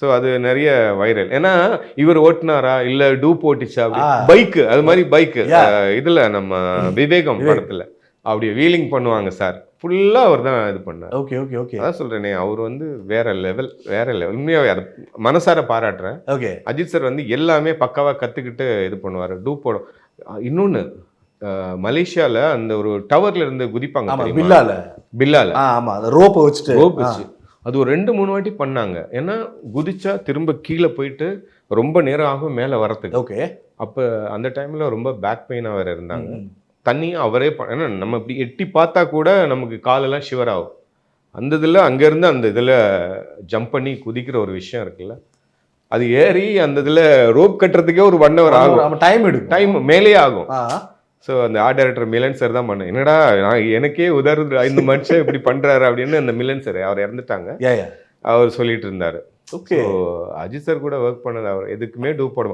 So அது நிறைய viral. ஏன்னா இவர் ஓட்டுனாரா இல்ல டூப் ஓட்டிச்சா அப்படி பைக்கு அது மாதிரி பைக்கு இதுல நம்ம விவேகம் படத்துல அப்படி வீலிங் பண்ணுவாங்க சார். ஃபுல்லா அவர் தான் இது பண்ணார். Okay okay okay. அதான் சொல்றேனே அவர் வந்து வேற லெவல் உண்மையாவே அதை மனசார பாராட்டுறேன். ஓகே. அஜித் சார் வந்து எல்லாமே பக்காவா கத்துக்கிட்டு இது பண்ணுவாரு. டூப்போட இன்னொன்னு மலேசியால அந்த ஒரு டவர்ல இருந்து குதிப்பாங்க பில்லால ஆமா ரோப் வச்சு அது ஒரு 2-3 வாட்டி பண்ணாங்க. ஏன்னா குதிச்சா திரும்ப கீழே போயிட்டு ரொம்ப நேரம் ஆகும் மேலே வரத்துக்கு. ஓகே. அப்போ அந்த டைம்ல ரொம்ப பேக் பெயினாக வேற இருந்தாங்க. தண்ணியும் அவரே ஏன்னா நம்ம இப்படி எட்டி பார்த்தா கூட நமக்கு காலெல்லாம் ஷிவர் ஆகும். அந்த இதில் அங்கேருந்து அந்த இதில் ஜம்ப் பண்ணி குதிக்கிற ஒரு விஷயம் இருக்குல்ல, அது ஏறி அந்த இதில் ரோப் கட்டுறதுக்கே ஒரு 1 hour ஆகும். டைம் மேலேயே ஆகும். ஸோ அந்த ஆர்ட் டைரக்டர் மிலன் சார் தான் பண்ணேன். என்னடா நான் எனக்கே உதாரணம் இந்த மனுஷன் இப்படி பண்றாரு அப்படின்னு அந்த மிலன் சார் அவர் இறந்துட்டாங்க, அவர் சொல்லிட்டு இருந்தாரு. ஓகே. அஜித் சார் கூட ஒர்க் பண்ணது அவர் எதுக்குமே டூப் போட